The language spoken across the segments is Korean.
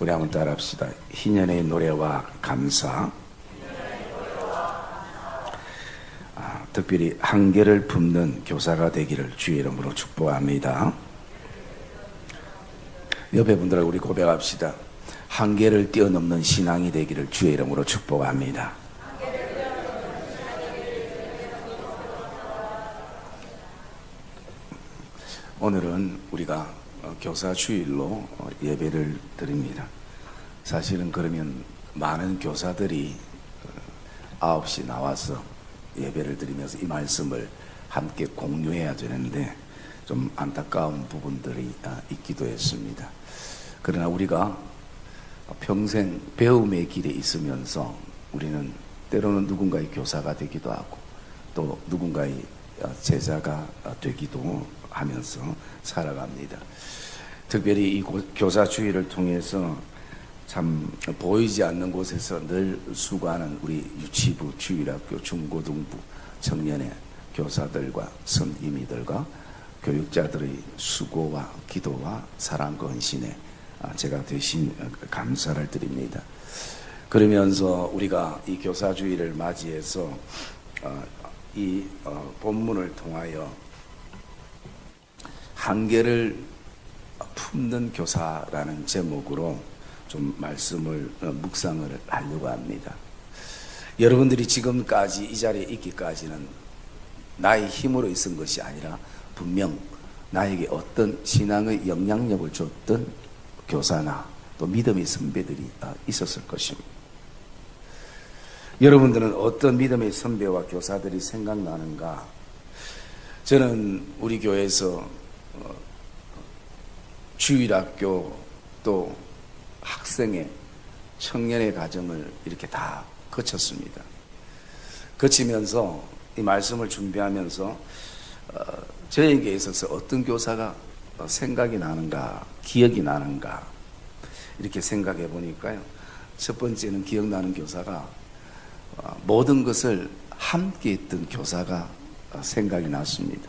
우리 한번 따라합시다. 희년의 노래와 감사. 특별히 한계를 품는 교사가 되기를 주의 이름으로 축복합니다. 옆에 분들하고 우리 고백합시다. 한계를 뛰어넘는 신앙이 되기를 주의 이름으로 축복합니다. 오늘은 우리가 교사 주일로 예배를 드립니다. 사실은 그러면 많은 교사들이 9시 나와서 예배를 드리면서 이 말씀을 함께 공유해야 되는데 좀 안타까운 부분들이 있기도 했습니다. 그러나 우리가 평생 배움의 길에 있으면서 우리는 때로는 누군가의 교사가 되기도 하고 또 누군가의 제자가 되기도 하면서 살아갑니다. 특별히 이 교사 주의를 통해서 참 보이지 않는 곳에서 늘 수고하는 우리 유치부, 주일학교, 중고등부, 청년의 교사들과 선임이들과 교육자들의 수고와 기도와 사랑과 헌신에 제가 대신 감사를 드립니다. 그러면서 우리가 이 교사 주의를 맞이해서 이 본문을 통하여 한계를 품는 교사라는 제목으로 좀 말씀을 묵상을 하려고 합니다. 여러분들이 지금까지 이 자리에 있기까지는 나의 힘으로 있은 것이 아니라 분명 나에게 어떤 신앙의 영향력을 줬던 교사나 또 믿음의 선배들이 있었을 것입니다. 여러분들은 어떤 믿음의 선배와 교사들이 생각나는가? 저는 우리 교회에서 주일학교 또 학생의 청년의 과정을 이렇게 다 거쳤습니다. 거치면서 이 말씀을 준비하면서 저에게 있어서 어떤 교사가 생각이 나는가, 기억이 나는가 이렇게 생각해 보니까요. 첫 번째는 기억나는 교사가 모든 것을 함께 했던 교사가 생각이 났습니다.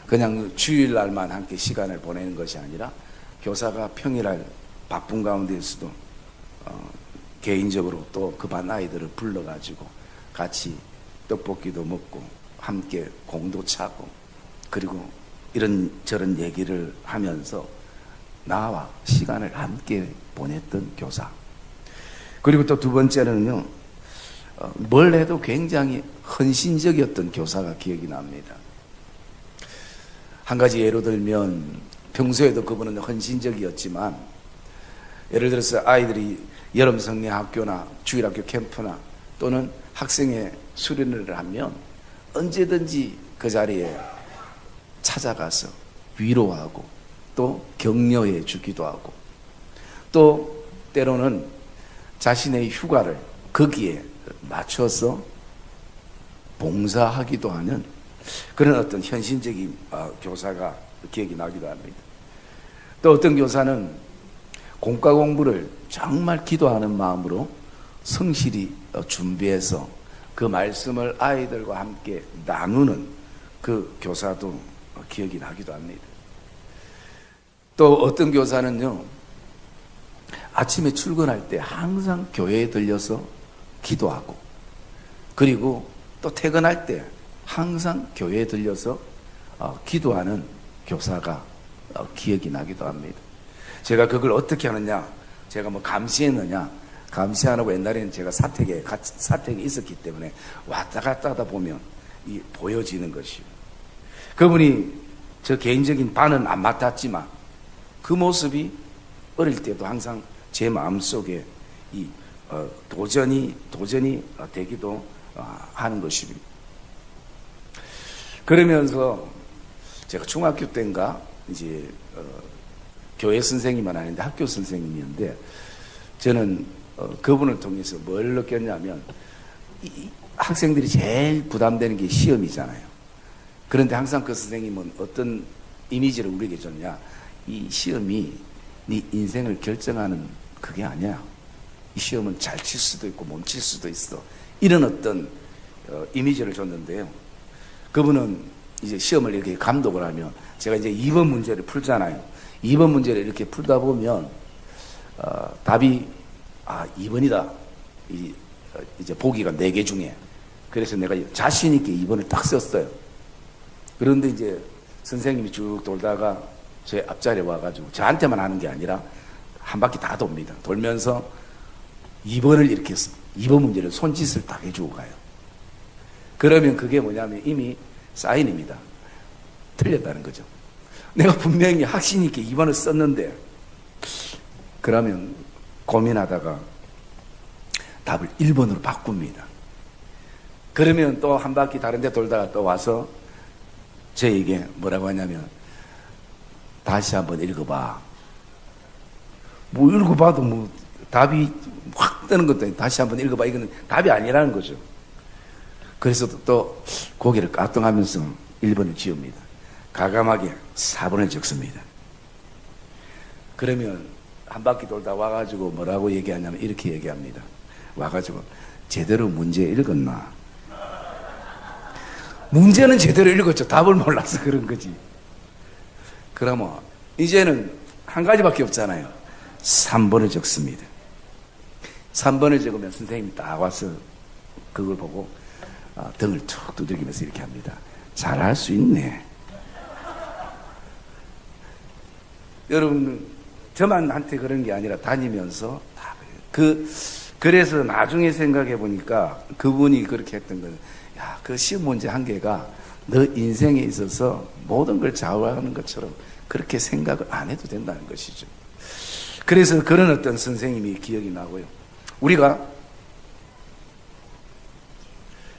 그냥 주일날만 함께 시간을 보내는 것이 아니라 교사가 평일날 바쁜 가운데에서도 개인적으로 또 그 반 아이들을 불러가지고 같이 떡볶이도 먹고 함께 공도 차고 그리고 이런저런 얘기를 하면서 나와 시간을 함께 보냈던 교사. 그리고 또 두 번째는요, 뭘 해도 굉장히 헌신적이었던 교사가 기억이 납니다. 한 가지 예로 들면 평소에도 그분은 헌신적이었지만 예를 들어서 아이들이 여름 성내 학교나 주일학교 캠프나 또는 학생회 수련회를 하면 언제든지 그 자리에 찾아가서 위로하고 또 격려해 주기도 하고 또 때로는 자신의 휴가를 거기에 맞춰서 봉사하기도 하는 그런 어떤 현실적인 교사가 기억이 나기도 합니다. 또 어떤 교사는 공과 공부를 정말 기도하는 마음으로 성실히 준비해서 그 말씀을 아이들과 함께 나누는 그 교사도 기억이 나기도 합니다. 또 어떤 교사는요, 아침에 출근할 때 항상 교회에 들려서 기도하고 그리고 또 퇴근할 때 항상 교회에 들려서 기도하는 교사가 기억이 나기도 합니다. 제가 그걸 어떻게 하느냐, 제가 뭐 감시했느냐, 감시 안 하고 옛날에는 제가 사택에 있었기 때문에 왔다 갔다 하다 보면 이 보여지는 것이요. 그분이 저 개인적인 반은 안 맡았지만 그 모습이 어릴 때도 항상 제 마음속에 이 도전이 되기도 하는 것입니다. 그러면서 제가 중학교 때인가 이제 교회 선생님은 아닌데 학교 선생님이었는데 저는 그분을 통해서 뭘 느꼈냐면 이 학생들이 제일 부담되는 게 시험이잖아요. 그런데 항상 그 선생님은 어떤 이미지를 우리에게 줬냐, 이 시험이 네 인생을 결정하는 그게 아니야. 이 시험은 잘 칠 수도 있고 못 칠 수도 있어. 이런 어떤 이미지를 줬는데요. 그분은 이제 시험을 이렇게 감독을 하면 제가 이제 2번 문제를 풀잖아요. 2번 문제를 이렇게 풀다 보면 답이 2번이다. 이제 보기가 4개 중에. 그래서 내가 자신 있게 2번을 딱 썼어요. 그런데 이제 선생님이 쭉 돌다가 제 앞자리에 와가지고 저한테만 하는 게 아니라 한 바퀴 다 돕니다. 돌면서 2번을 이렇게 2번 문제를 손짓을 딱 해주고 가요. 그러면 그게 뭐냐면 이미 사인입니다. 틀렸다는 거죠. 내가 분명히 확신 있게 2번을 썼는데, 그러면 고민하다가 답을 1번으로 바꿉니다. 그러면 또 한 바퀴 다른 데 돌다가 또 와서 저에게 뭐라고 하냐면, 다시 한번 읽어봐. 뭐 읽어봐도 뭐 답이 확 뜨는 것도 아니고 다시 한번 읽어봐. 이거는 답이 아니라는 거죠. 그래서 또 고개를 까뚱하면서 1번을 지웁니다. 가감하게 4번을 적습니다. 그러면 한 바퀴 돌다 와가지고 뭐라고 얘기하냐면 이렇게 얘기합니다. 와가지고 제대로 문제 읽었나? 문제는 제대로 읽었죠. 답을 몰라서 그런 거지. 그러면 이제는 한 가지밖에 없잖아요. 3번을 적습니다. 3번을 적으면 선생님이 딱 와서 그걸 보고 등을 툭 두들기면서 이렇게 합니다. 잘할 수 있네. 여러분, 저만한테 그런 게 아니라 다니면서 그래서 나중에 생각해 보니까 그분이 그렇게 했던 거는, 야, 그 시험 문제 한 개가 너 인생에 있어서 모든 걸 좌우하는 것처럼 그렇게 생각을 안 해도 된다는 것이죠. 그래서 그런 어떤 선생님이 기억이 나고요. 우리가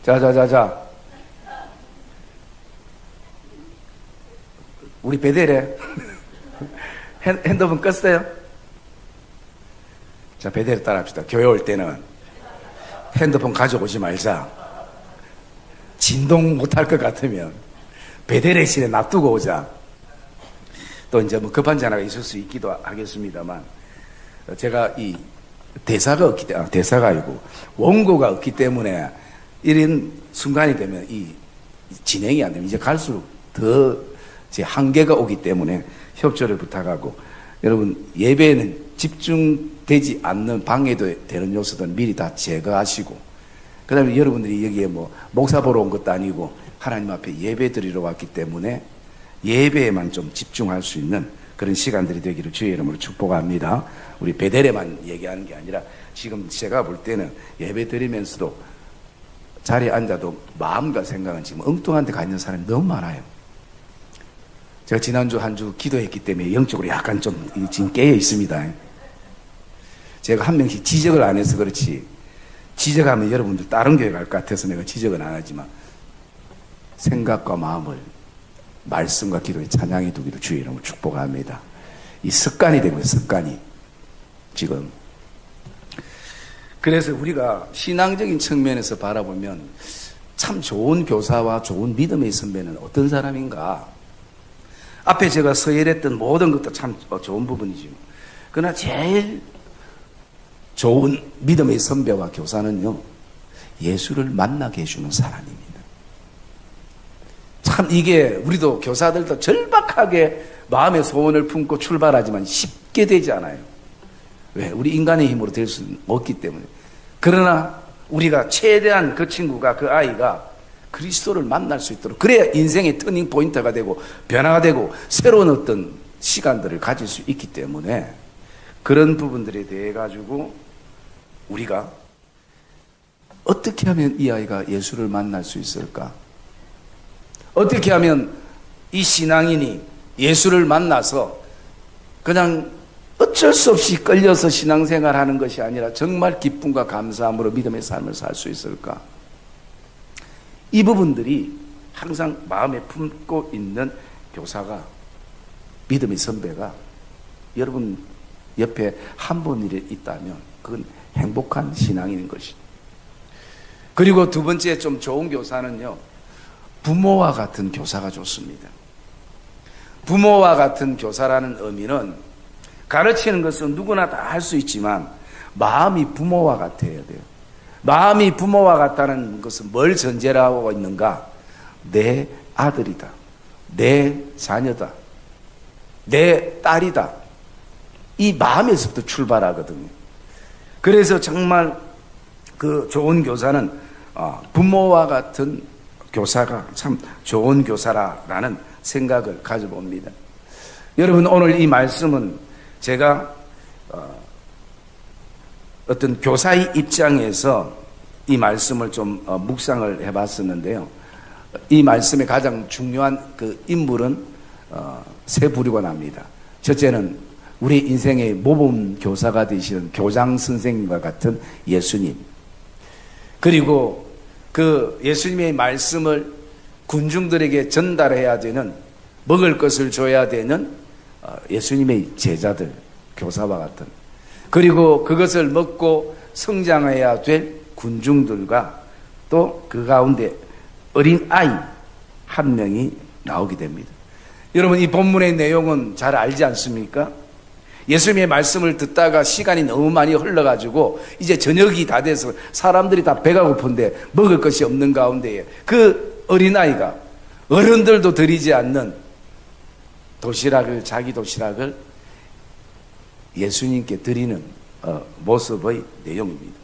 자 우리 베델에 핸드폰 껐어요? 자, 베델에 따라합시다. 교회 올 때는 핸드폰 가져오지 말자. 진동 못할 것 같으면 베델의실에 놔두고 오자. 또 이제 뭐 급한 전화가 있을 수 있기도 하겠습니다만, 제가 이 대사가 아니고 원고가 없기 때문에 이런 순간이 되면 이 진행이 안 되면 이제 갈수록 더 제 한계가 오기 때문에 협조를 부탁하고, 여러분 예배에는 집중되지 않는 방해되는 요소들은 미리 다 제거하시고, 그 다음에 여러분들이 여기에 뭐 목사 보러 온 것도 아니고 하나님 앞에 예배 드리러 왔기 때문에 예배에만 좀 집중할 수 있는 그런 시간들이 되기를 주의 이름으로 축복합니다. 우리 베델에만 얘기하는 게 아니라 지금 제가 볼 때는 예배 드리면서도 자리에 앉아도 마음과 생각은 지금 엉뚱한 데 가 있는 사람이 너무 많아요. 제가 지난주 한 주 기도했기 때문에 영적으로 약간 좀 지금 깨어 있습니다. 제가 한 명씩 지적을 안 해서 그렇지, 지적하면 여러분들 다른 교회 갈 것 같아서 내가 지적은 안 하지만 생각과 마음을 말씀과 기도에 찬양해 두기를 주의 이름으로 축복합니다. 이 습관이 되고요, 습관이. 지금 그래서 우리가 신앙적인 측면에서 바라보면 참 좋은 교사와 좋은 믿음의 선배는 어떤 사람인가? 앞에 제가 서열했던 모든 것도 참 좋은 부분이지만, 그러나 제일 좋은 믿음의 선배와 교사는요, 예수를 만나게 해주는 사람입니다. 참 이게 우리도 교사들도 절박하게 마음의 소원을 품고 출발하지만 쉽게 되지 않아요. 왜? 우리 인간의 힘으로 될 수는 없기 때문에. 그러나 우리가 최대한 그 친구가, 그 아이가 그리스도를 만날 수 있도록, 그래야 인생의 터닝 포인트가 되고 변화가 되고 새로운 어떤 시간들을 가질 수 있기 때문에, 그런 부분들에 대해 가지고 우리가 어떻게 하면 이 아이가 예수를 만날 수 있을까? 어떻게 하면 이 신앙인이 예수를 만나서 그냥 어쩔 수 없이 끌려서 신앙생활 하는 것이 아니라 정말 기쁨과 감사함으로 믿음의 삶을 살 수 있을까? 이 부분들이 항상 마음에 품고 있는 교사가, 믿음의 선배가 여러분 옆에 한 분이 있다면 그건 행복한 신앙인인 것이죠. 그리고 두 번째 좀 좋은 교사는요, 부모와 같은 교사가 좋습니다. 부모와 같은 교사라는 의미는 가르치는 것은 누구나 다 할 수 있지만 마음이 부모와 같아야 돼요. 마음이 부모와 같다는 것은 뭘 전제로 하고 있는가? 내 아들이다, 내 자녀다, 내 딸이다, 이 마음에서부터 출발하거든요. 그래서 정말 그 좋은 교사는 부모와 같은 교사가 참 좋은 교사라는 생각을 가져봅니다. 여러분, 오늘 이 말씀은 제가 어떤 교사의 입장에서 이 말씀을 좀 묵상을 해봤었는데요. 이 말씀의 가장 중요한 그 인물은 세 부류가 납니다. 첫째는 우리 인생의 모범 교사가 되시는 교장 선생님과 같은 예수님. 그리고 그 예수님의 말씀을 군중들에게 전달해야 되는, 먹을 것을 줘야 되는 예수님의 제자들, 교사와 같은, 그리고 그것을 먹고 성장해야 될 군중들과 또 그 가운데 어린 아이 한 명이 나오게 됩니다. 여러분, 이 본문의 내용은 잘 알지 않습니까? 예수님의 말씀을 듣다가 시간이 너무 많이 흘러가지고 이제 저녁이 다 돼서 사람들이 다 배가 고픈데 먹을 것이 없는 가운데에 그 어린아이가 어른들도 드리지 않는 도시락을, 자기 도시락을 예수님께 드리는 모습의 내용입니다.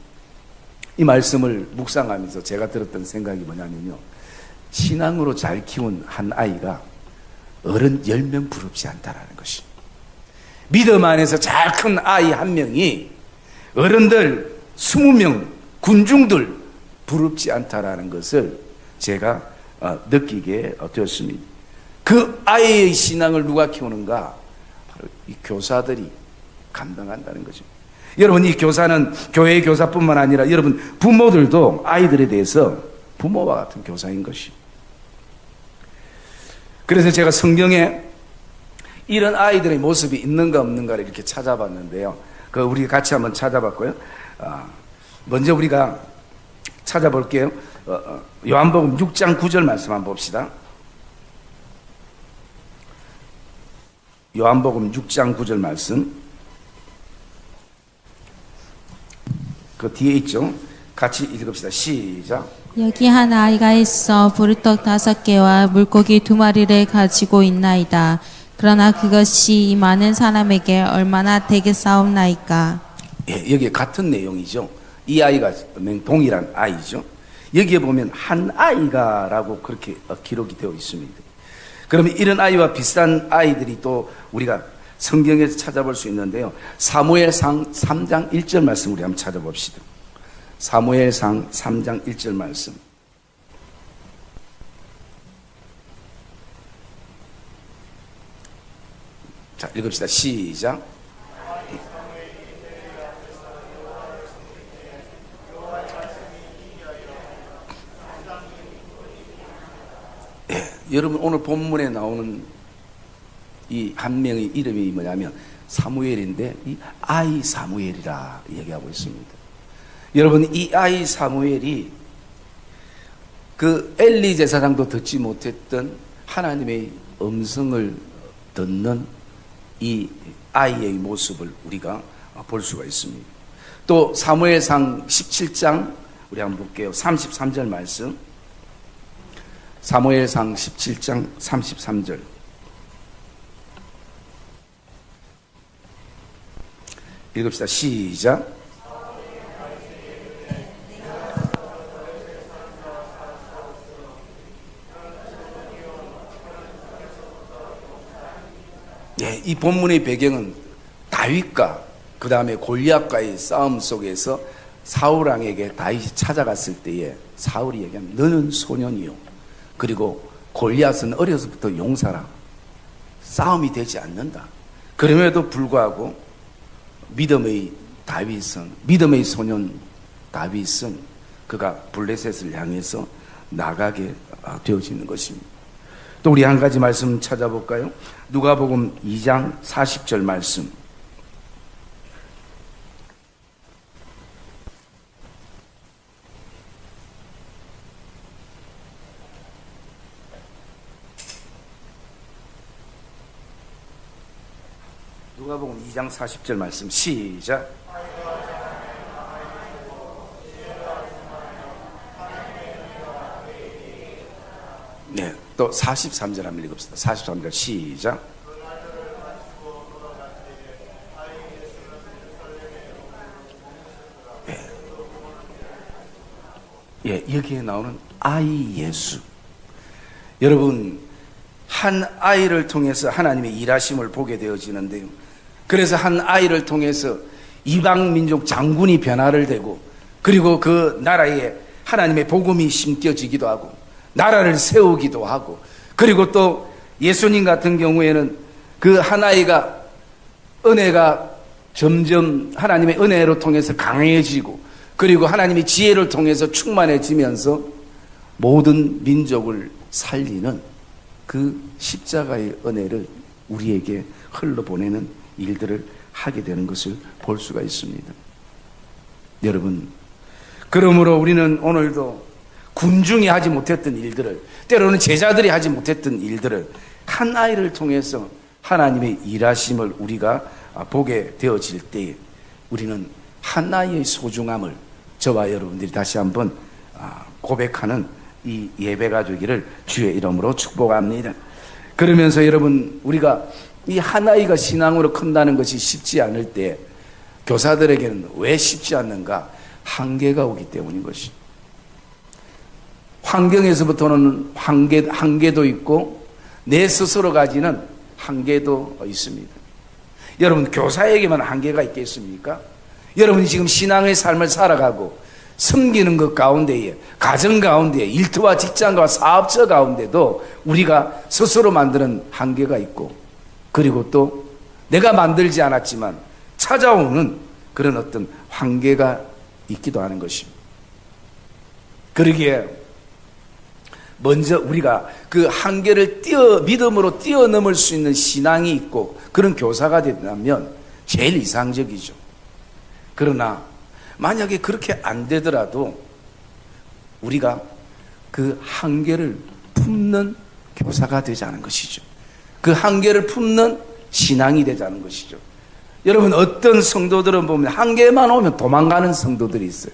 이 말씀을 묵상하면서 제가 들었던 생각이 뭐냐면요, 신앙으로 잘 키운 한 아이가 어른 10명 부럽지 않다라는 것이, 믿음 안에서 잘 큰 아이 한 명이 어른들 20명, 군중들 부럽지 않다라는 것을 제가 느끼게 되었습니다. 그 아이의 신앙을 누가 키우는가? 바로 이 교사들이 감당한다는 거죠. 여러분, 이 교사는 교회의 교사뿐만 아니라 여러분 부모들도 아이들에 대해서 부모와 같은 교사인 것이. 그래서 제가 성경에 이런 아이들의 모습이 있는가 없는가를 이렇게 찾아봤는데요. 그 우리 같이 한번 찾아봤고요. 먼저 우리가 찾아볼게요. 요한복음 6장 9절 말씀 한번 봅시다. 요한복음 6장 9절 말씀. 그 뒤에 있죠. 같이 읽읍시다. 시작. 여기 한 아이가 있어 보리떡 5개와 물고기 2마리를 가지고 있나이다. 그러나 그것이 이 많은 사람에게 얼마나 되겠사옵나이까. 예, 여기 같은 내용이죠. 이 아이가 동일한 아이죠. 여기에 보면 한 아이가라고 그렇게 기록이 되어 있습니다. 그러면 이런 아이와 비슷한 아이들이 또 우리가 성경에서 찾아볼 수 있는데요. 사무엘상 3장 1절 말씀 우리 한번 찾아봅시다. 사무엘상 3장 1절 말씀. 자, 읽읍시다. 시작. 예, 여러분, 오늘 본문에 나오는 이 한 명의 이름이 뭐냐면 사무엘인데, 이 아이 사무엘이라 얘기하고 있습니다. 여러분, 이 아이 사무엘이 그 엘리 제사장도 듣지 못했던 하나님의 음성을 듣는 이 아이의 모습을 우리가 볼 수가 있습니다. 또 사무엘상 17장 우리 한번 볼게요. 33절 말씀. 사무엘상 17장 33절. 읽읍시다. 시작. 네, 이 본문의 배경은 다윗과 그 다음에 골리앗과의 싸움 속에서 사울 왕에게 다윗이 찾아갔을 때에 사울이 얘기하면 너는 소년이요, 그리고 골리앗은 어려서부터 용사라, 싸움이 되지 않는다. 그럼에도 불구하고 믿음의 다윗은, 믿음의 소년 다윗은 그가 블레셋을 향해서 나가게 되어지는 것입니다. 또 우리 한 가지 말씀 찾아볼까요? 누가복음 2장 40절 말씀. 누가복음 2장 40절 말씀. 시작. 네, 또 43절 한번 읽읍시다. 43절 시작. 예, 여기에 나오는 아이 예수. 여러분, 한 아이를 통해서 하나님의 일하심을 보게 되어지는데요. 그래서 한 아이를 통해서 이방 민족 장군이 변화를 되고, 그리고 그 나라에 하나님의 복음이 심겨지기도 하고, 나라를 세우기도 하고, 그리고 또 예수님 같은 경우에는 그 한 아이가 은혜가 점점 하나님의 은혜로 통해서 강해지고, 그리고 하나님의 지혜를 통해서 충만해지면서 모든 민족을 살리는 그 십자가의 은혜를 우리에게 흘러보내는 일들을 하게 되는 것을 볼 수가 있습니다. 여러분, 그러므로 우리는 오늘도 군중이 하지 못했던 일들을, 때로는 제자들이 하지 못했던 일들을 한 아이를 통해서 하나님의 일하심을 우리가 보게 되어질 때에 우리는 한 아이의 소중함을 저와 여러분들이 다시 한번 고백하는 이 예배가 되기를 주의 이름으로 축복합니다. 그러면서 여러분, 우리가 이 한 아이가 신앙으로 큰다는 것이 쉽지 않을 때 교사들에게는 왜 쉽지 않는가? 한계가 오기 때문인 것이. 환경에서부터는 한계도 있고 내 스스로 가지는 한계도 있습니다. 여러분, 교사에게만 한계가 있겠습니까? 여러분이 지금 신앙의 삶을 살아가고 섬기는 것 가운데에, 가정 가운데에, 일터와 직장과 사업처 가운데도 우리가 스스로 만드는 한계가 있고, 그리고 또 내가 만들지 않았지만 찾아오는 그런 어떤 한계가 있기도 하는 것입니다. 그러기에 먼저 우리가 그 한계를 믿음으로 뛰어넘을 수 있는 신앙이 있고 그런 교사가 된다면 제일 이상적이죠. 그러나 만약에 그렇게 안 되더라도 우리가 그 한계를 품는 교사가 되자는 것이죠. 그 한계를 품는 신앙이 되자는 것이죠. 여러분, 어떤 성도들은 보면 한계만 오면 도망가는 성도들이 있어요.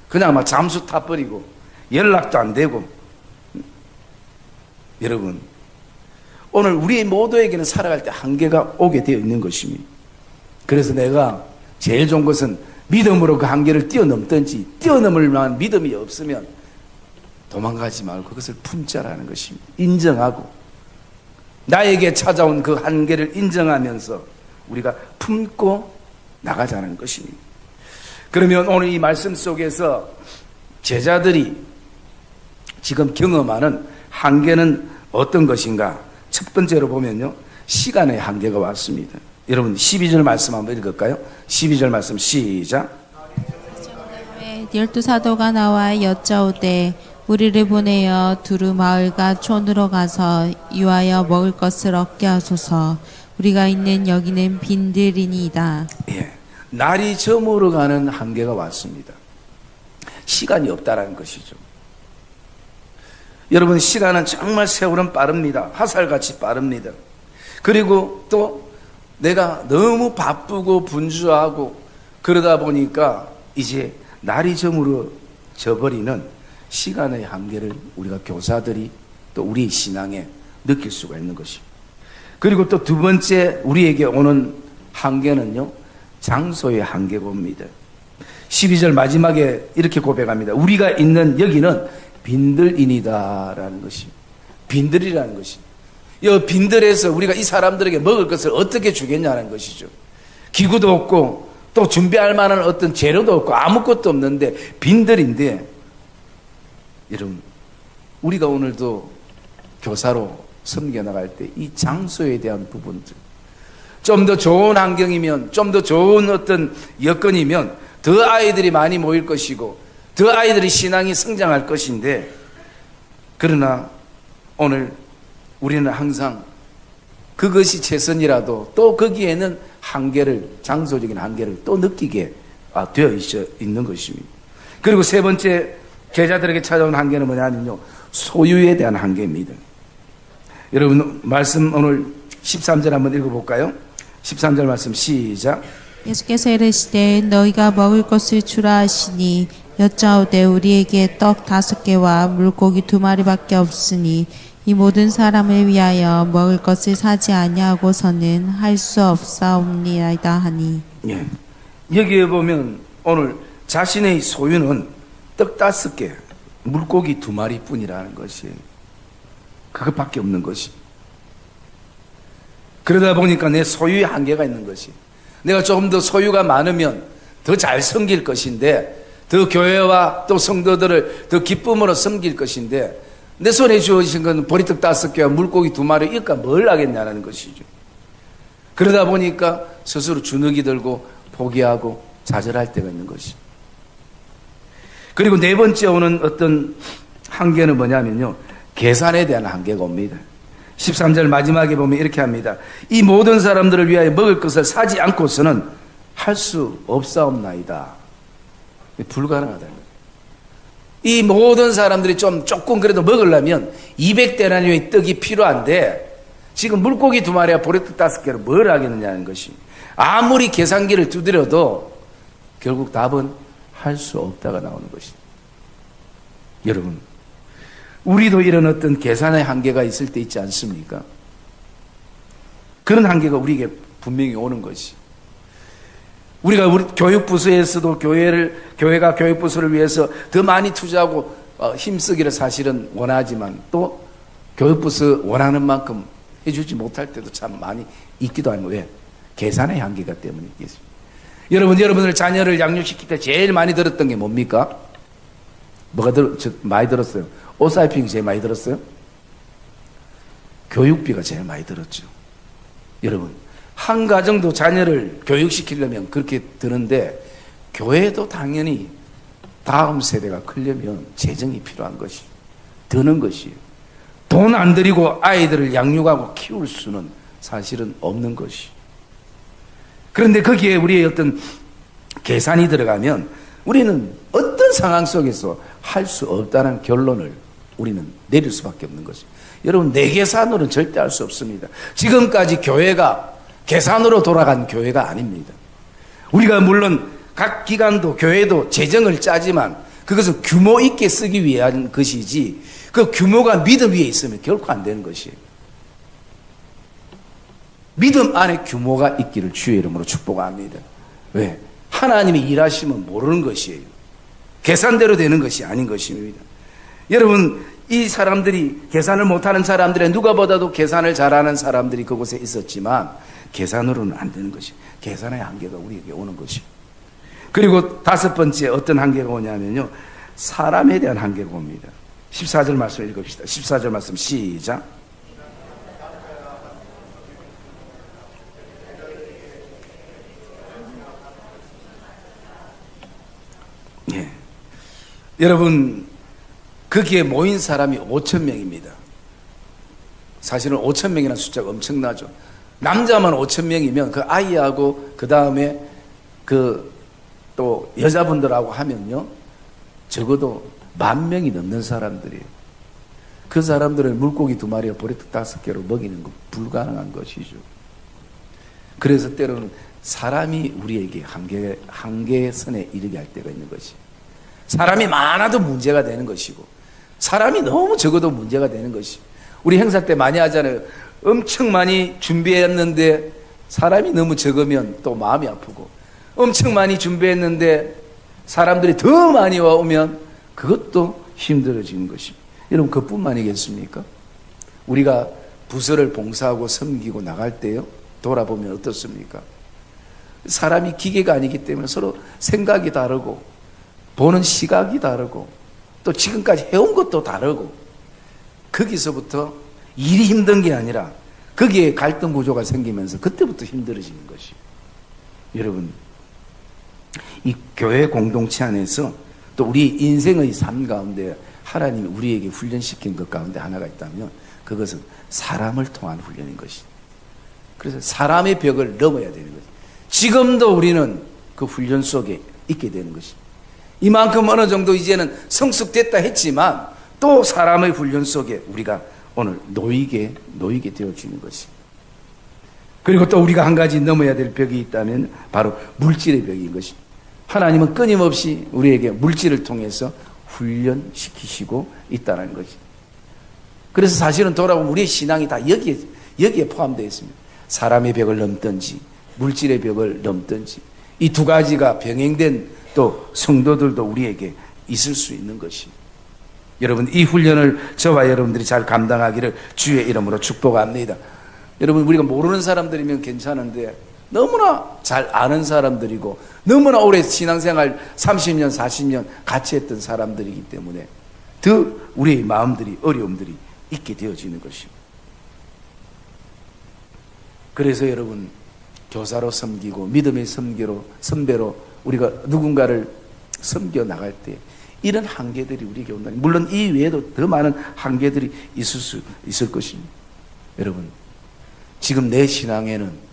그냥 막 잠수 타버리고 연락도 안 되고. 여러분, 오늘 우리 모두에게는 살아갈 때 한계가 오게 되어 있는 것입니다. 그래서 내가 제일 좋은 것은 믿음으로 그 한계를 뛰어넘든지, 뛰어넘을 만한 믿음이 없으면 도망가지 말고 그것을 품자라는 것입니다. 인정하고 나에게 찾아온 그 한계를 인정하면서 우리가 품고 나가자는 것입니다. 그러면 오늘 이 말씀 속에서 제자들이 지금 경험하는 한계는 어떤 것인가? 첫 번째로 보면요, 시간의 한계가 왔습니다. 여러분, 12절 말씀 한번 읽을까요? 12절 말씀 시작. 12사도가 나와 여짜오되 우리를 보내어 두루 마을과 촌으로 가서 이와여 먹을 것을 얻게 하소서. 우리가 있는 여기는 빈들이니이다. 예, 날이 저물어 가는 한계가 왔습니다. 시간이 없다라는 것이죠. 여러분, 시간은 정말 세월은 빠릅니다. 화살같이 빠릅니다. 그리고 또 내가 너무 바쁘고 분주하고 그러다 보니까 이제 날이 저물어져 버리는 시간의 한계를 우리가 교사들이 또 우리 신앙에 느낄 수가 있는 것입니다. 그리고 또 두 번째 우리에게 오는 한계는요, 장소의 한계가 옵니다. 12절 마지막에 이렇게 고백합니다. 우리가 있는 여기는 빈들이니다라는 것입니다. 빈들이라는 것입니다. 이 빈들에서 우리가 이 사람들에게 먹을 것을 어떻게 주겠냐는 것이죠. 기구도 없고 또 준비할 만한 어떤 재료도 없고 아무것도 없는데 빈들인데, 여러분, 우리가 오늘도 교사로 섬겨나갈 때 이 장소에 대한 부분들, 좀 더 좋은 환경이면, 좀 더 좋은 어떤 여건이면 더 아이들이 많이 모일 것이고 더 아이들의 신앙이 성장할 것인데, 그러나 오늘 우리는 항상 그것이 최선이라도 또 거기에는 한계를, 장소적인 한계를 또 느끼게 되어 있는 것입니다. 그리고 세 번째 제자들에게 찾아온 한계는 뭐냐면요, 소유에 대한 한계입니다. 여러분, 말씀 오늘 13절 한번 읽어볼까요? 13절 말씀 시작. 예수께서 이르시되 너희가 먹을 것을 주라 하시니 여짜오되 우리에게 떡 5개와 물고기 2마리밖에 없으니 이 모든 사람을 위하여 먹을 것을 사지 아니하고서는 할 수 없사옵니이다 하니. 예. 여기에 보면 오늘 자신의 소유는 떡 5개, 물고기 2마리 뿐이라는 것이 그것밖에 없는 것이. 그러다 보니까 내 소유의 한계가 있는 것이. 내가 조금 더 소유가 많으면 더 잘 섬길 것인데, 더 교회와 또 성도들을 더 기쁨으로 섬길 것인데, 내 손에 주어진 건 보리떡 5개와 물고기 2마리, 이까 뭘 하겠냐는 것이죠. 그러다 보니까 스스로 주눅이 들고 포기하고 좌절할 때가 있는 것이. 그리고 네 번째 오는 어떤 한계는 뭐냐면요, 계산에 대한 한계가 옵니다. 13절 마지막에 보면 이렇게 합니다. 이 모든 사람들을 위하여 먹을 것을 사지 않고서는 할 수 없사옵나이다. 불가능하다는 거예요. 이 모든 사람들이 조금 그래도 먹으려면 200데나리온의 떡이 필요한데, 지금 물고기 2마리와 보리떡 5개로 뭘 하겠느냐는 것이. 아무리 계산기를 두드려도 결국 답은 할 수 없다가 나오는 것이. 여러분, 우리도 이런 어떤 계산의 한계가 있을 때 있지 않습니까? 그런 한계가 우리에게 분명히 오는 것이. 우리 교육부서에서도 교회가 교육부서를 위해서 더 많이 투자하고 힘쓰기를 사실은 원하지만, 또 교육부서 원하는 만큼 해주지 못할 때도 참 많이 있기도 하는 거예요. 왜? 계산의 한계가 때문에 있겠습니다. 여러분들 자녀를 양육시킬 때 제일 많이 들었던 게 뭡니까? 많이 들었어요? 옷 사입히는 게 제일 많이 들었어요? 교육비가 제일 많이 들었죠. 여러분, 한 가정도 자녀를 교육시키려면 그렇게 드는데, 교회도 당연히 다음 세대가 크려면 재정이 필요한 것이, 드는 것이에요. 돈 안 들이고 아이들을 양육하고 키울 수는 사실은 없는 것이. 그런데 거기에 우리의 어떤 계산이 들어가면 우리는 어떤 상황 속에서 할 수 없다는 결론을 우리는 내릴 수밖에 없는 것이. 여러분, 내 계산으로는 절대 할 수 없습니다. 지금까지 교회가 계산으로 돌아간 교회가 아닙니다. 우리가 물론 각 기관도 교회도 재정을 짜지만 그것은 규모 있게 쓰기 위한 것이지, 그 규모가 믿음 위에 있으면 결코 안 되는 것이에요. 믿음 안에 규모가 있기를 주의 이름으로 축복합니다. 왜? 하나님이 일하시면 모르는 것이에요. 계산대로 되는 것이 아닌 것입니다. 여러분, 이 사람들이, 계산을 못하는 사람들의 누가보다도 계산을 잘하는 사람들이 그곳에 있었지만 계산으로는 안 되는 것이, 계산의 한계가 우리에게 오는 것이. 그리고 5번째 어떤 한계가 오냐면요, 사람에 대한 한계가 옵니다. 14절 말씀 읽읍시다. 14절 말씀 시작. 예. 여러분, 거기에 모인 사람이 5,000명입니다. 사실은 5,000명이라는 숫자가 엄청나죠. 남자만 5,000명이면 그 아이하고 그 다음에 또 여자분들하고 하면요, 적어도 10,000명이 넘는 사람들이에요. 그 사람들을 물고기 2마리와 보리떡 5개로 먹이는 건 불가능한 것이죠. 그래서 때로는 사람이 우리에게 한계의 선에 이르게 할 때가 있는 것이. 사람이 많아도 문제가 되는 것이고, 사람이 너무 적어도 문제가 되는 것이. 우리 행사 때 많이 하잖아요. 엄청 많이 준비했는데 사람이 너무 적으면 또 마음이 아프고, 엄청 많이 준비했는데 사람들이 더 많이 오면 그것도 힘들어지는 것입니다. 여러분, 그뿐만이겠습니까? 우리가 부서를 봉사하고 섬기고 나갈 때요, 돌아보면 어떻습니까? 사람이 기계가 아니기 때문에 서로 생각이 다르고, 보는 시각이 다르고, 또 지금까지 해온 것도 다르고, 거기서부터 일이 힘든 게 아니라 거기에 갈등 구조가 생기면서 그때부터 힘들어지는 것이. 여러분, 이 교회 공동체 안에서 또 우리 인생의 삶 가운데 하나님이 우리에게 훈련시킨 것 가운데 하나가 있다면 그것은 사람을 통한 훈련인 것이. 그래서 사람의 벽을 넘어야 되는 것이. 지금도 우리는 그 훈련 속에 있게 되는 것이. 이만큼 어느 정도 이제는 성숙됐다 했지만 또 사람의 훈련 속에 우리가 오늘 놓이게 되어지는 것이. 그리고 또 우리가 한 가지 넘어야 될 벽이 있다면 바로 물질의 벽인 것이. 하나님은 끊임없이 우리에게 물질을 통해서 훈련시키시고 있다는 것이. 그래서 사실은 돌아보면 우리의 신앙이 다 여기에 포함되어 있습니다. 사람의 벽을 넘든지 물질의 벽을 넘든지 이 두 가지가 병행된 또 성도들도 우리에게 있을 수 있는 것입니다. 여러분, 이 훈련을 저와 여러분들이 잘 감당하기를 주의 이름으로 축복합니다. 여러분, 우리가 모르는 사람들이면 괜찮은데 너무나 잘 아는 사람들이고 너무나 오래 신앙생활 30년 40년 같이 했던 사람들이기 때문에 더 우리의 마음들이 어려움들이 있게 되어지는 것입니다. 그래서 여러분, 교사로 섬기고 믿음의 선배로 우리가 누군가를 섬겨 나갈 때 이런 한계들이 우리에게 온다니, 물론 이 외에도 더 많은 한계들이 있을 것입니다. 여러분, 지금 내 신앙에는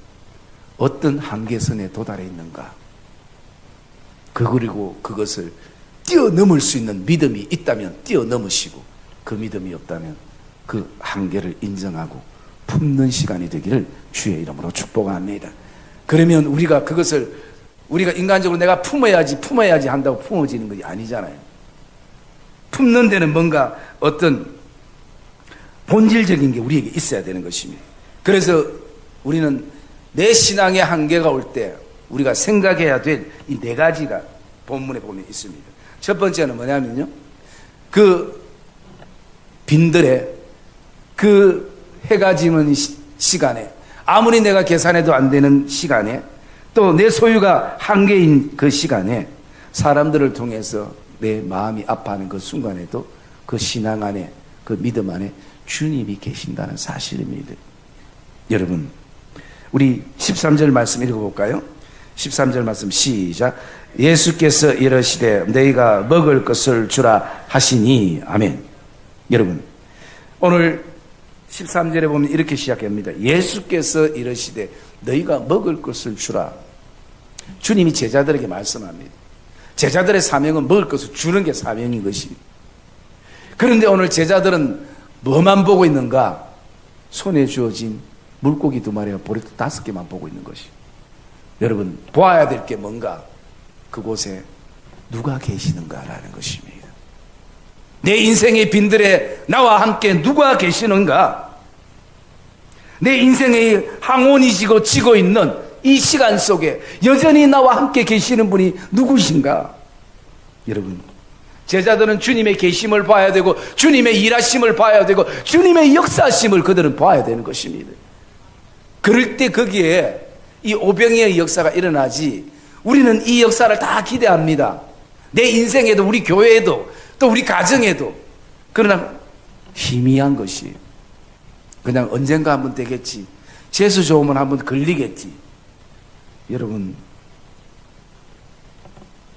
어떤 한계선에 도달해 있는가? 그리고 그것을 뛰어넘을 수 있는 믿음이 있다면 뛰어넘으시고, 그 믿음이 없다면 그 한계를 인정하고 품는 시간이 되기를 주의 이름으로 축복합니다. 그러면 우리가 그것을 우리가 인간적으로 내가 품어야지 한다고 품어지는 것이 아니잖아요. 품는 데는 뭔가 어떤 본질적인 게 우리에게 있어야 되는 것입니다. 그래서 우리는 내 신앙의 한계가 올 때 우리가 생각해야 될 이 네 가지가 본문에 보면 있습니다. 첫 번째는 뭐냐면요, 그 빈들에 그 해가 지는 시간에, 아무리 내가 계산해도 안 되는 시간에, 또 내 소유가 한계인 그 시간에 사람들을 통해서 내 마음이 아파하는 그 순간에도 그 신앙 안에, 그 믿음 안에 주님이 계신다는 사실입니다. 여러분, 우리 13절 말씀 읽어볼까요? 13절 말씀 시작. 예수께서 이르시되 너희가 먹을 것을 주라 하시니. 아멘. 여러분, 오늘 13절에 보면 이렇게 시작합니다. 예수께서 이르시되 너희가 먹을 것을 주라. 주님이 제자들에게 말씀합니다. 제자들의 사명은 먹을 것을 주는 게 사명인 것입니다. 그런데 오늘 제자들은 뭐만 보고 있는가? 손에 주어진 물고기 2마리와 보리떡 5개만 보고 있는 것이에요. 여러분, 보아야 될 게 뭔가? 그곳에 누가 계시는가라는 것입니다. 내 인생의 빈들에 나와 함께 누가 계시는가? 내 인생의 항온이 지고 있는 이 시간 속에 여전히 나와 함께 계시는 분이 누구신가? 여러분, 제자들은 주님의 계심을 봐야 되고 주님의 일하심을 봐야 되고 주님의 역사심을 그들은 봐야 되는 것입니다. 그럴 때 거기에 이 오병이의 역사가 일어나지, 우리는 이 역사를 다 기대합니다. 내 인생에도, 우리 교회에도, 또 우리 가정에도. 그러나 희미한 것이 그냥 언젠가 한번 되겠지, 재수 좋으면 한번 걸리겠지. 여러분,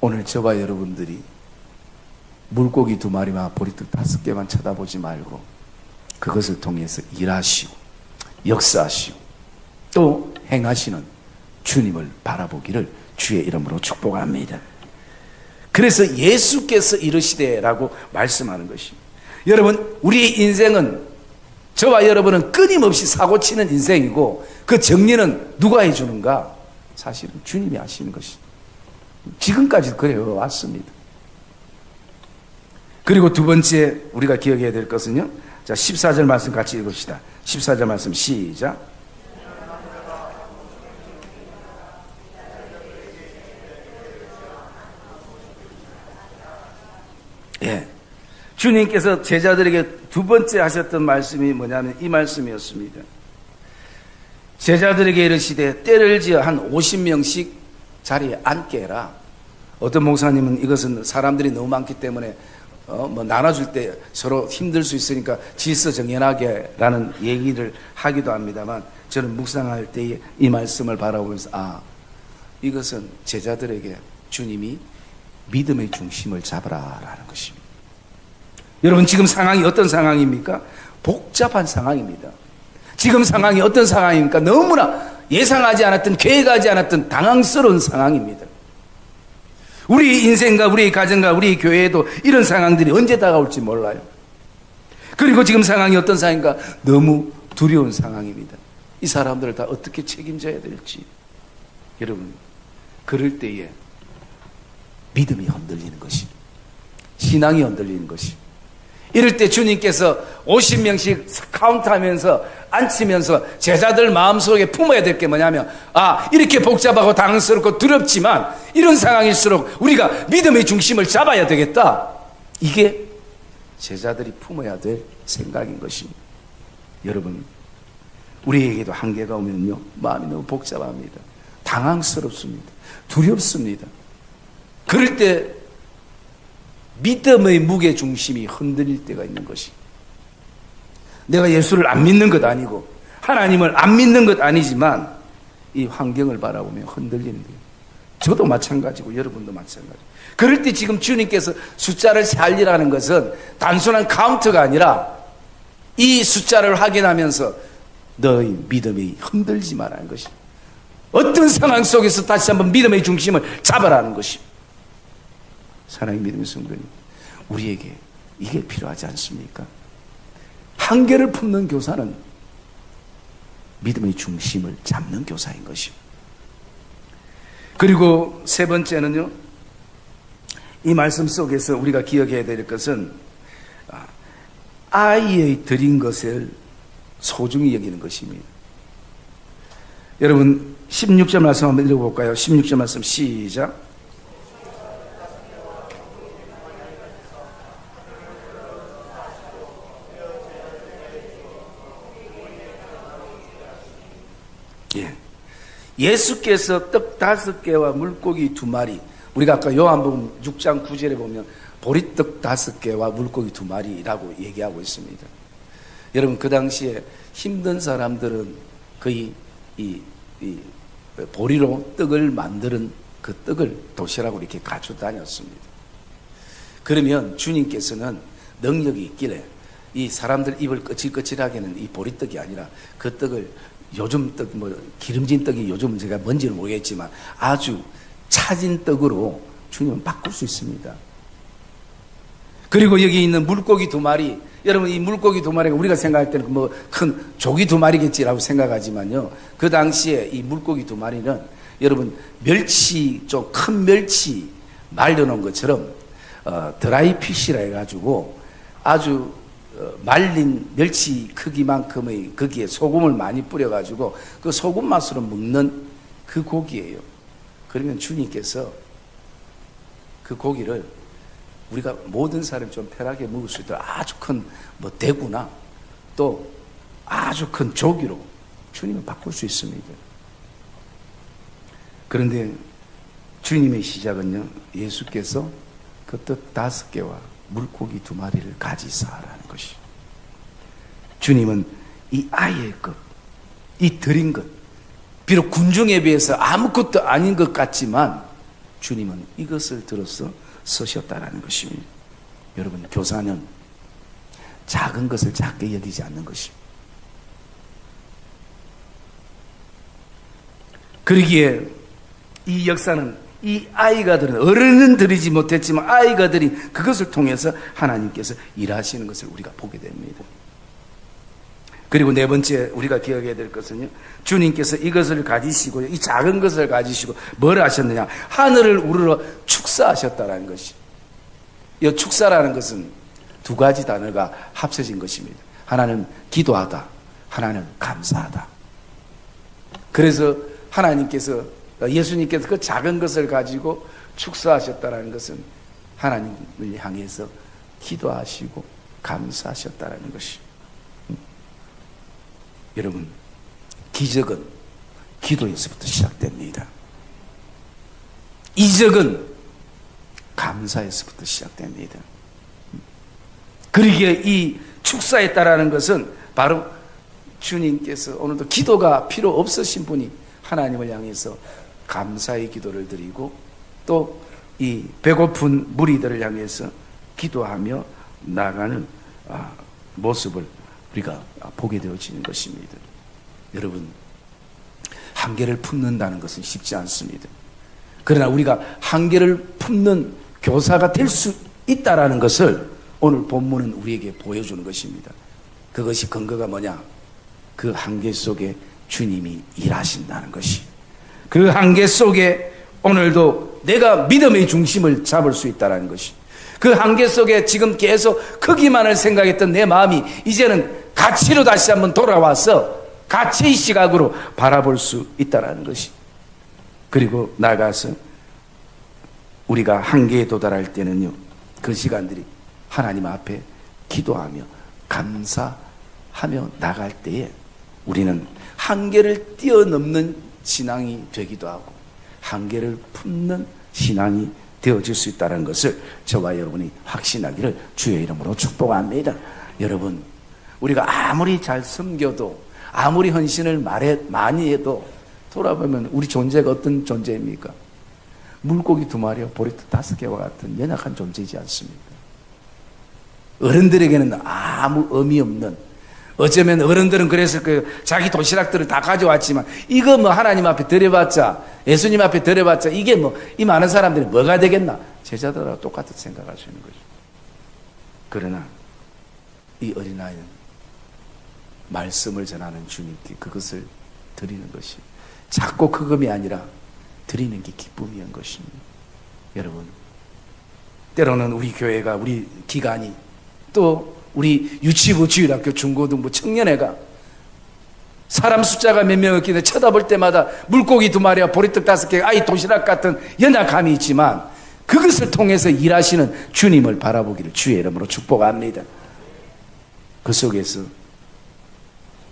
오늘 저와 여러분들이 물고기 2마리와 보리떡 5개만 쳐다보지 말고 그것을 통해서 일하시고 역사하시고 또 행하시는 주님을 바라보기를 주의 이름으로 축복합니다. 그래서 예수께서 이르시되라고 말씀하는 것입니다. 여러분, 우리의 인생은, 저와 여러분은 끊임없이 사고치는 인생이고 그 정리는 누가 해주는가? 사실은 주님이 하시는 것입니다. 지금까지 그래 왔습니다. 그리고 두 번째 우리가 기억해야 될 것은요, 자, 14절 말씀 같이 읽읍시다. 14절 말씀 시작. 예, 주님께서 제자들에게 두 번째 하셨던 말씀이 뭐냐면 이 말씀이었습니다. 제자들에게 이르시되 때를 지어 한 50명씩 자리에 앉게 해라. 어떤 목사님은 이것은 사람들이 너무 많기 때문에 나눠줄 때 서로 힘들 수 있으니까 질서정연하게 라는 얘기를 하기도 합니다만, 저는 묵상할 때에 이 말씀을 바라보면서 이것은 제자들에게 주님이 믿음의 중심을 잡으라 라는 것입니다. 여러분, 지금 상황이 어떤 상황입니까? 복잡한 상황입니다. 지금 상황이 어떤 상황입니까? 너무나 예상하지 않았던, 계획하지 않았던 당황스러운 상황입니다. 우리 인생과 우리 가정과 우리 교회에도 이런 상황들이 언제 다가올지 몰라요. 그리고 지금 상황이 어떤 상황인가? 너무 두려운 상황입니다. 이 사람들을 다 어떻게 책임져야 될지. 여러분, 그럴 때에 믿음이 흔들리는 것이, 신앙이 흔들리는 것이, 이럴 때 주님께서 50명씩 카운트하면서 앉히면서 제자들 마음속에 품어야 될 게 뭐냐면, 이렇게 복잡하고 당황스럽고 두렵지만 이런 상황일수록 우리가 믿음의 중심을 잡아야 되겠다. 이게 제자들이 품어야 될 생각인 것입니다. 여러분, 우리에게도 한계가 오면요, 마음이 너무 복잡합니다. 당황스럽습니다. 두렵습니다. 그럴 때 믿음의 무게 중심이 흔들릴 때가 있는 것이, 내가 예수를 안 믿는 것 아니고 하나님을 안 믿는 것 아니지만 이 환경을 바라보며 흔들리는 거예요. 저도 마찬가지고 여러분도 마찬가지. 그럴 때 지금 주님께서 숫자를 살리라는 것은 단순한 카운트가 아니라 이 숫자를 확인하면서 너의 믿음이 흔들지 말라는 것이, 어떤 상황 속에서 다시 한번 믿음의 중심을 잡아라는 것이. 사랑의 믿음의 성도님, 우리에게 이게 필요하지 않습니까? 한계를 품는 교사는 믿음의 중심을 잡는 교사인 것이요. 그리고 세 번째는요, 이 말씀 속에서 우리가 기억해야 될 것은 아이의 드린 것을 소중히 여기는 것입니다. 여러분 16절 말씀 한번 읽어볼까요? 16절 말씀 시작. 예수께서 떡 5개와 물고기 2마리, 우리가 아까 요한복음 6장 9절에 보면 보리떡 5개와 물고기 2마리라고 얘기하고 있습니다. 여러분, 그 당시에 힘든 사람들은 거의 이 보리로 떡을 만드는 그 떡을 도시락으로 이렇게 가지고 다녔습니다. 그러면 주님께서는 능력이 있길래 이 사람들 입을 거칠거칠하게는 이 보리떡이 아니라 그 떡을, 요즘 떡, 기름진 떡이 요즘 제가 뭔지는 모르겠지만 아주 차진 떡으로 주님은 바꿀 수 있습니다. 그리고 여기 있는 물고기 2마리, 여러분 이 물고기 2마리가 우리가 생각할 때는 큰 조기 2마리겠지라고 생각하지만요, 그 당시에 이 물고기 2마리는 여러분 멸치, 좀 큰 멸치 말려놓은 것처럼 드라이 피쉬라 해가지고 아주 말린 멸치 크기만큼의 거기에 소금을 많이 뿌려가지고 그 소금 맛으로 먹는 그 고기예요. 그러면 주님께서 그 고기를 우리가 모든 사람이 좀 편하게 먹을 수 있도록 아주 큰 대구나 또 아주 큰 조기로 주님은 바꿀 수 있습니다. 그런데 주님의 시작은요, 예수께서 그 떡 5개와 물고기 2마리를 가지사라는 것이. 주님은 이 아이의 것, 이 드린 것, 비록 군중에 비해서 아무것도 아닌 것 같지만 주님은 이것을 들어서 쓰셨다라는 것입니다. 여러분, 교사는 작은 것을 작게 여기지 않는 것입니다. 그러기에 이 역사는 이 아이가 드린, 어른은 드리지 못했지만 아이가 드린 그것을 통해서 하나님께서 일하시는 것을 우리가 보게 됩니다. 그리고 네 번째 우리가 기억해야 될 것은요, 주님께서 이것을 가지시고 이 작은 것을 가지시고 뭘 하셨느냐, 하늘을 우러러 축사하셨다라는 것이. 이 축사라는 것은 두 가지 단어가 합쳐진 것입니다. 하나는 기도하다, 하나는 감사하다. 그래서 하나님께서, 예수님께서 그 작은 것을 가지고 축사하셨다라는 것은 하나님을 향해서 기도하시고 감사하셨다라는 것이. 여러분, 기적은 기도에서부터 시작됩니다. 이적은 감사에서부터 시작됩니다. 그러기에 이 축사했다라는 것은 바로 주님께서 오늘도 기도가 필요 없으신 분이 하나님을 향해서 감사의 기도를 드리고 또 이 배고픈 무리들을 향해서 기도하며 나가는 모습을 우리가 보게 되어지는 것입니다. 여러분, 한계를 품는다는 것은 쉽지 않습니다. 그러나 우리가 한계를 품는 교사가 될 수 있다라는 것을 오늘 본문은 우리에게 보여주는 것입니다. 그것이 근거가 뭐냐? 그 한계 속에 주님이 일하신다는 것이. 그 한계 속에 오늘도 내가 믿음의 중심을 잡을 수 있다는 것이. 그 한계 속에 지금 계속 크기만을 생각했던 내 마음이 이제는 가치로 다시 한번 돌아와서 가치의 시각으로 바라볼 수 있다는 것이. 그리고 나가서 우리가 한계에 도달할 때는요, 그 시간들이 하나님 앞에 기도하며 감사하며 나갈 때에 우리는 한계를 뛰어넘는 신앙이 되기도 하고 한계를 품는 신앙이 되어질 수 있다는 것을 저와 여러분이 확신하기를 주의 이름으로 축복합니다. 여러분, 우리가 아무리 잘 섬겨도 아무리 헌신을 많이 해도 돌아보면 우리 존재가 어떤 존재입니까? 물고기 2마리와 보리떡 5개와 같은 연약한 존재이지 않습니까? 어른들에게는 아무 의미 없는, 어쩌면 어른들은 그래서 자기 도시락들을 다 가져왔지만 이거 뭐 하나님 앞에 드려봤자, 예수님 앞에 드려봤자 이게 뭐 이 많은 사람들이 뭐가 되겠나? 제자들하고 똑같이 생각할 수 있는 거죠. 그러나 이 어린아이는 말씀을 전하는 주님께 그것을 드리는 것이 작고 크금이 아니라 드리는 게 기쁨이한 것입니다. 여러분, 때로는 우리 교회가, 우리 기관이, 또 우리 유치부, 주일학교, 중고등부, 청년회가 사람 숫자가 몇 명 없기 때문에 쳐다볼 때마다 물고기 2마리와 보리떡 5개, 아이 도시락 같은 연약함이 있지만 그것을 통해서 일하시는 주님을 바라보기를 주의 이름으로 축복합니다. 그 속에서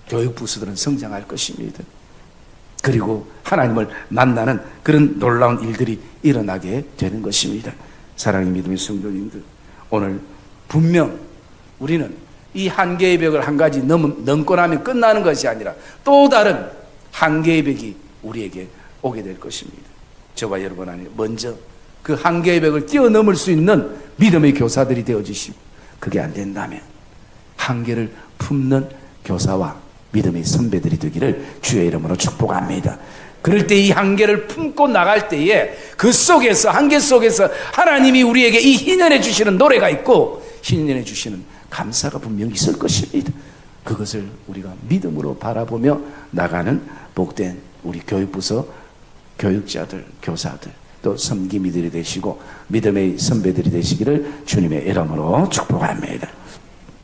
교육부서들은 성장할 것입니다. 그리고 하나님을 만나는 그런 놀라운 일들이 일어나게 되는 것입니다. 사랑의 믿음의 성도님들, 오늘 분명 우리는 이 한계의 벽을 한 가지 넘고 나면 끝나는 것이 아니라 또 다른 한계의 벽이 우리에게 오게 될 것입니다. 저와 여러분 안에 먼저 그 한계의 벽을 뛰어넘을 수 있는 믿음의 교사들이 되어주시고, 그게 안 된다면 한계를 품는 교사와 믿음의 선배들이 되기를 주의 이름으로 축복합니다. 그럴 때 이 한계를 품고 나갈 때에 그 속에서, 한계 속에서 하나님이 우리에게 이 희년해 주시는 노래가 있고 희년해 주시는 감사가 분명히 있을 것입니다. 그것을 우리가 믿음으로 바라보며 나가는 복된 우리 교육부서 교육자들, 교사들, 또 섬기미들이 되시고 믿음의 선배들이 되시기를 주님의 이름으로 축복합니다.